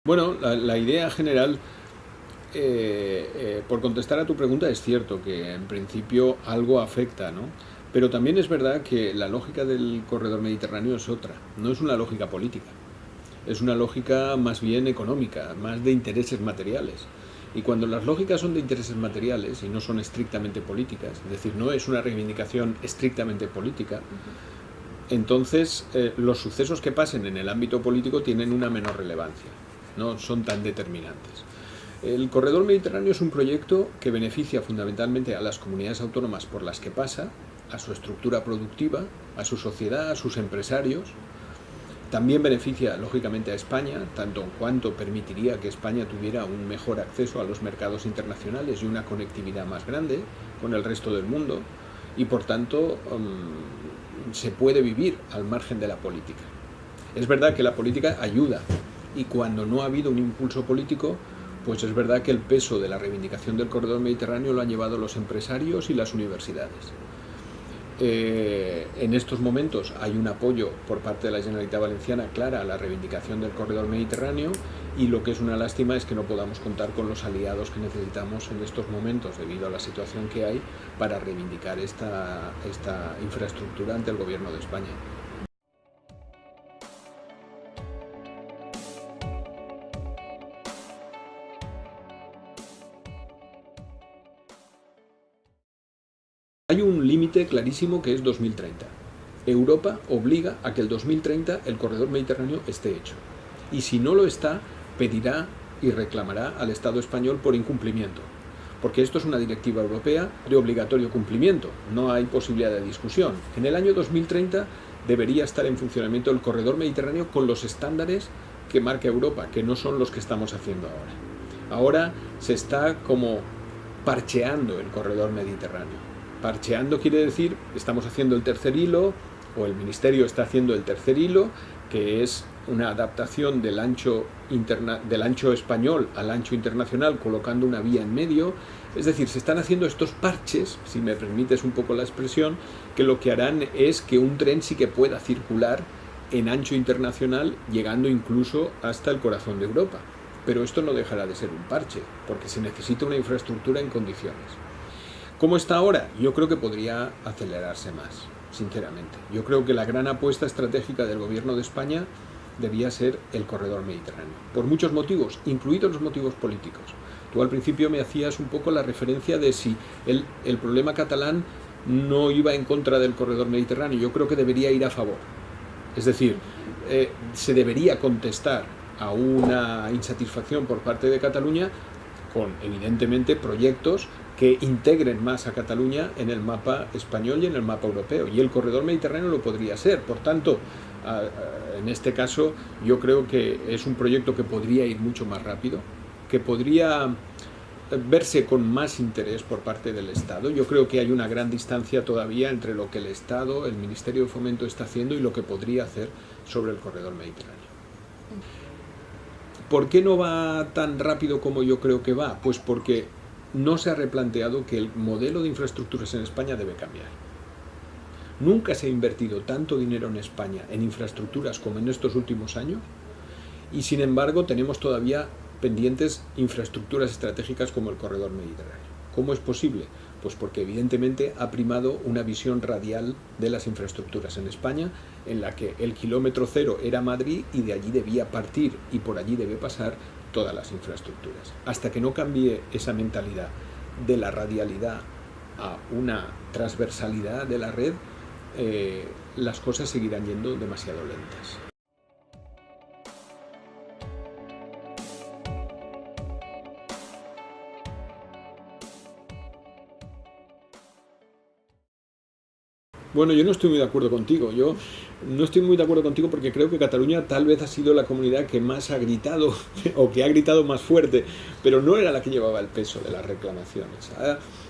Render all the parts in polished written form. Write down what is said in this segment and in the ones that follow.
Bueno, la idea general, por contestar a tu pregunta, es cierto que en principio algo afecta, ¿no? Pero también es verdad que la lógica del corredor mediterráneo es otra, no es una lógica política, es una lógica más bien económica, más de intereses materiales. Y cuando las lógicas son de intereses materiales y no son estrictamente políticas, es decir, no es una reivindicación estrictamente política, entonces los sucesos que pasen en el ámbito político tienen una menor relevancia, no son tan determinantes. El Corredor Mediterráneo es un proyecto que beneficia fundamentalmente a las comunidades autónomas por las que pasa, a su estructura productiva, a su sociedad, a sus empresarios. También beneficia, lógicamente, a España, tanto en cuanto permitiría que España tuviera un mejor acceso a los mercados internacionales y una conectividad más grande con el resto del mundo, y por tanto se puede vivir al margen de la política. Es verdad que la política ayuda, y cuando no ha habido un impulso político, pues es verdad que el peso de la reivindicación del corredor mediterráneo lo han llevado los empresarios y las universidades. En estos momentos hay un apoyo por parte de la Generalitat Valenciana clara a la reivindicación del corredor mediterráneo, y lo que es una lástima es que no podamos contar con los aliados que necesitamos en estos momentos debido a la situación que hay para reivindicar esta infraestructura ante el gobierno de España. Hay un límite clarísimo que es 2030. Europa obliga a que el 2030 el corredor mediterráneo esté hecho. Y si no lo está, pedirá y reclamará al Estado español por incumplimiento. Porque esto es una directiva europea de obligatorio cumplimiento, no hay posibilidad de discusión. En el año 2030 debería estar en funcionamiento el corredor mediterráneo con los estándares que marca Europa, que no son los que estamos haciendo ahora. Ahora se está como parcheando el corredor mediterráneo. Parcheando quiere decir, estamos haciendo el tercer hilo, o el Ministerio está haciendo el tercer hilo, que es una adaptación del ancho español al ancho internacional, colocando una vía en medio. Es decir, se están haciendo estos parches, si me permites un poco la expresión, que lo que harán es que un tren sí que pueda circular en ancho internacional, llegando incluso hasta el corazón de Europa. Pero esto no dejará de ser un parche, porque se necesita una infraestructura en condiciones. ¿Cómo está ahora? Yo creo que podría acelerarse más, sinceramente. Yo creo que la gran apuesta estratégica del gobierno de España debía ser el corredor mediterráneo, por muchos motivos, incluidos los motivos políticos. Tú al principio me hacías un poco la referencia de si el problema catalán no iba en contra del corredor mediterráneo. Yo creo que debería ir a favor. Es decir, se debería contestar a una insatisfacción por parte de Cataluña con, evidentemente, proyectos que integren más a Cataluña en el mapa español y en el mapa europeo. Y el corredor mediterráneo lo podría ser. Por tanto, en este caso, yo creo que es un proyecto que podría ir mucho más rápido, que podría verse con más interés por parte del Estado. Yo creo que hay una gran distancia todavía entre lo que el Estado, el Ministerio de Fomento está haciendo y lo que podría hacer sobre el corredor mediterráneo. ¿Por qué no va tan rápido como yo creo que va? Pues porque no se ha replanteado que el modelo de infraestructuras en España debe cambiar. Nunca se ha invertido tanto dinero en España en infraestructuras como en estos últimos años, y sin embargo tenemos todavía pendientes infraestructuras estratégicas como el corredor mediterráneo. ¿Cómo es posible? Pues porque evidentemente ha primado una visión radial de las infraestructuras en España, en la que el kilómetro cero era Madrid y de allí debía partir y por allí debe pasar todas las infraestructuras. Hasta que no cambie esa mentalidad de la radialidad a una transversalidad de la red, las cosas seguirán yendo demasiado lentas. Bueno, yo no estoy muy de acuerdo contigo. Yo no estoy muy de acuerdo contigo porque creo que Cataluña tal vez ha sido la comunidad que más ha gritado o que ha gritado más fuerte, pero no era la que llevaba el peso de las reclamaciones.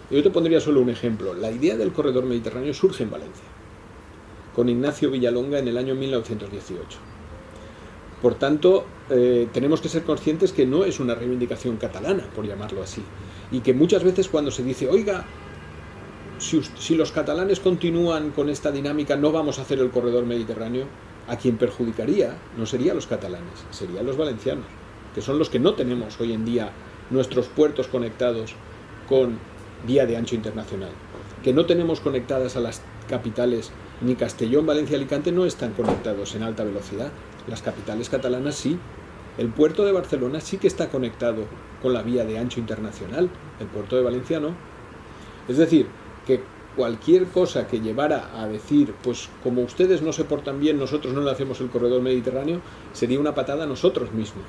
Yo te pondría solo un ejemplo. La idea del corredor mediterráneo surge en Valencia, con Ignacio Villalonga en el año 1918. Por tanto, tenemos que ser conscientes que no es una reivindicación catalana, por llamarlo así, y que muchas veces cuando se dice, oiga, si los catalanes continúan con esta dinámica, no vamos a hacer el corredor mediterráneo, a quien perjudicaría no serían los catalanes, serían los valencianos. que son los que no tenemos hoy en día nuestros puertos conectados con vía de ancho internacional, que no tenemos conectadas a las capitales, ni Castellón, Valencia, Alicante no están conectados en alta velocidad. Las capitales catalanas sí. El puerto de Barcelona sí que está conectado con la vía de ancho internacional. El puerto de Valencia no. Es decir, que cualquier cosa que llevara a decir, pues como ustedes no se portan bien, nosotros no le hacemos el corredor mediterráneo, sería una patada a nosotros mismos,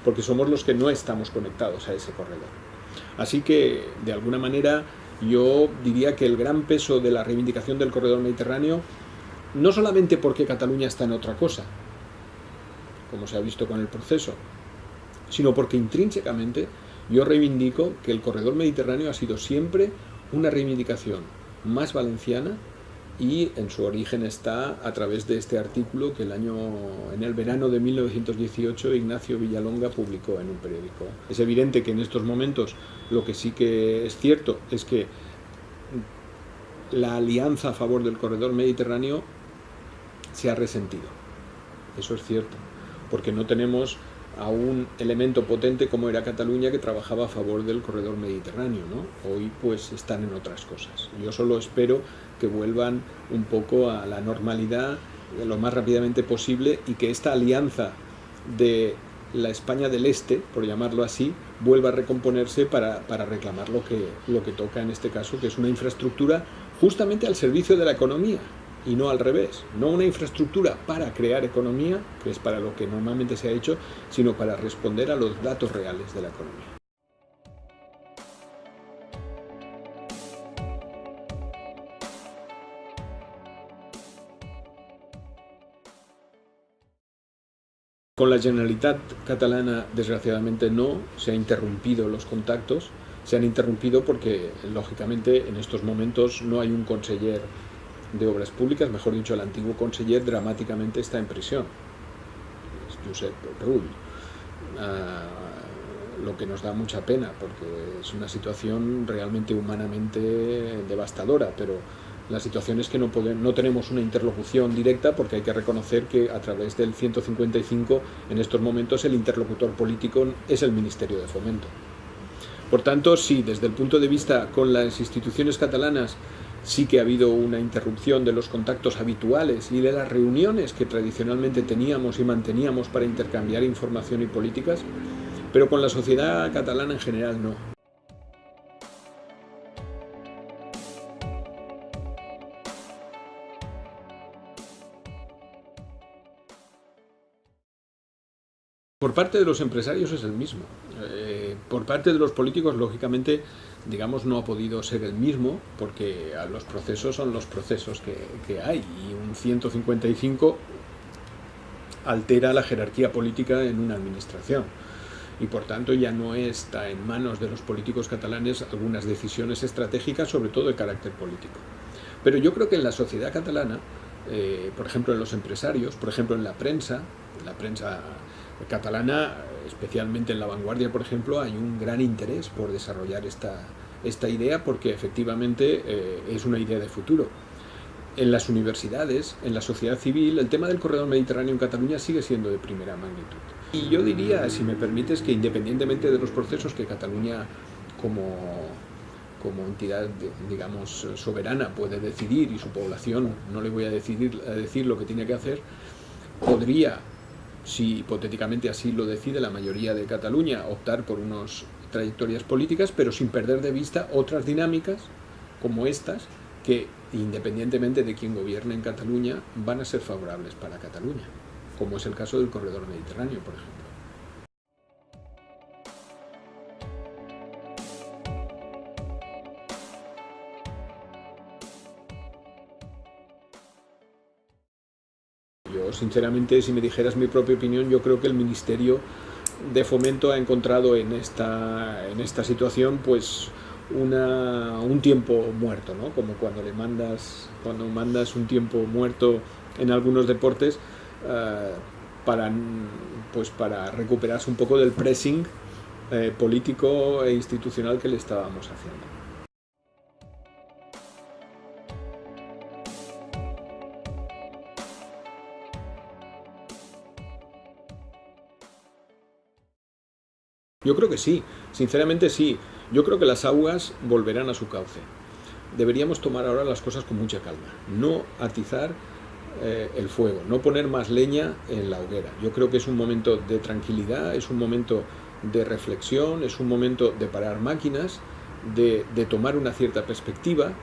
porque somos los que no estamos conectados a ese corredor. Así que, de alguna manera, yo diría que el gran peso de la reivindicación del corredor mediterráneo, no solamente porque Cataluña está en otra cosa, como se ha visto con el proceso, sino porque intrínsecamente yo reivindico que el corredor mediterráneo ha sido siempre una reivindicación más valenciana, y en su origen está a través de este artículo que en el verano de 1918 Ignacio Villalonga publicó en un periódico. Es evidente que en estos momentos lo que sí que es cierto es que la alianza a favor del corredor mediterráneo se ha resentido. Eso es cierto, porque no tenemos a un elemento potente como era Cataluña, que trabajaba a favor del corredor mediterráneo, ¿no? Hoy pues están en otras cosas. Yo solo espero que vuelvan un poco a la normalidad lo más rápidamente posible, y que esta alianza de la España del Este, por llamarlo así, vuelva a recomponerse para reclamar lo que toca en este caso, que es una infraestructura justamente al servicio de la economía, y no al revés, no una infraestructura para crear economía, que es para lo que normalmente se ha hecho, sino para responder a los datos reales de la economía. Con la Generalitat catalana, desgraciadamente, no se han interrumpido los contactos. Se han interrumpido porque, lógicamente, en estos momentos no hay un conseller de Obras Públicas, mejor dicho, el antiguo conseller dramáticamente está en prisión, es Josep Rull, lo que nos da mucha pena, porque es una situación realmente humanamente devastadora, pero la situación es que no tenemos una interlocución directa, porque hay que reconocer que a través del 155 en estos momentos el interlocutor político es el Ministerio de Fomento. Por tanto, sí, desde el punto de vista con las instituciones catalanas sí que ha habido una interrupción de los contactos habituales y de las reuniones que tradicionalmente teníamos y manteníamos para intercambiar información y políticas, pero con la sociedad catalana en general no. Por parte de los empresarios es el mismo. Por parte de los políticos, lógicamente, digamos, no ha podido ser el mismo, porque los procesos son los procesos que hay, y un 155 altera la jerarquía política en una administración, y por tanto ya no está en manos de los políticos catalanes algunas decisiones estratégicas, sobre todo de carácter político. Pero yo creo que en la sociedad catalana, por ejemplo en los empresarios, por ejemplo en la prensa catalana, especialmente en La Vanguardia, por ejemplo, hay un gran interés por desarrollar esta idea, porque efectivamente es una idea de futuro. En las universidades, en la sociedad civil, el tema del corredor mediterráneo en Cataluña sigue siendo de primera magnitud. Y yo diría, si me permites, que independientemente de los procesos que Cataluña como entidad, digamos, soberana puede decidir, y su población no le voy a decir lo que tiene que hacer, podría, si hipotéticamente así lo decide la mayoría de Cataluña, optar por unas trayectorias políticas, pero sin perder de vista otras dinámicas como estas, que independientemente de quién gobierne en Cataluña, van a ser favorables para Cataluña, como es el caso del corredor mediterráneo, por ejemplo. Yo, sinceramente, si me dijeras mi propia opinión, yo creo que el Ministerio de Fomento ha encontrado en esta situación pues un tiempo muerto, ¿no? Como cuando mandas un tiempo muerto en algunos deportes, para recuperarse un poco del pressing político e institucional que le estábamos haciendo. Yo creo que sí, sinceramente sí. Yo creo que las aguas volverán a su cauce. Deberíamos tomar ahora las cosas con mucha calma, no atizar el fuego, no poner más leña en la hoguera. Yo creo que es un momento de tranquilidad, es un momento de reflexión, es un momento de parar máquinas, de tomar una cierta perspectiva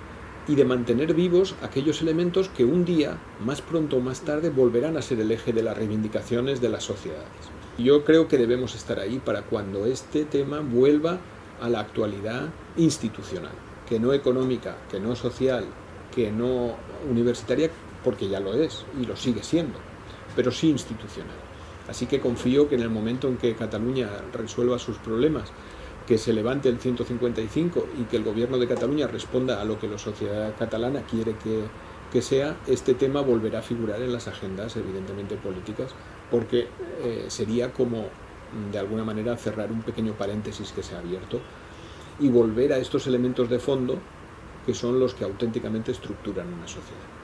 y de mantener vivos aquellos elementos que un día, más pronto o más tarde, volverán a ser el eje de las reivindicaciones de las sociedades. Yo creo que debemos estar ahí para cuando este tema vuelva a la actualidad institucional, que no económica, que no social, que no universitaria, porque ya lo es y lo sigue siendo, pero sí institucional. Así que confío que en el momento en que Cataluña resuelva sus problemas, que se levante el 155 y que el gobierno de Cataluña responda a lo que la sociedad catalana quiere que sea, este tema volverá a figurar en las agendas evidentemente políticas, porque sería como de alguna manera cerrar un pequeño paréntesis que se ha abierto y volver a estos elementos de fondo que son los que auténticamente estructuran una sociedad.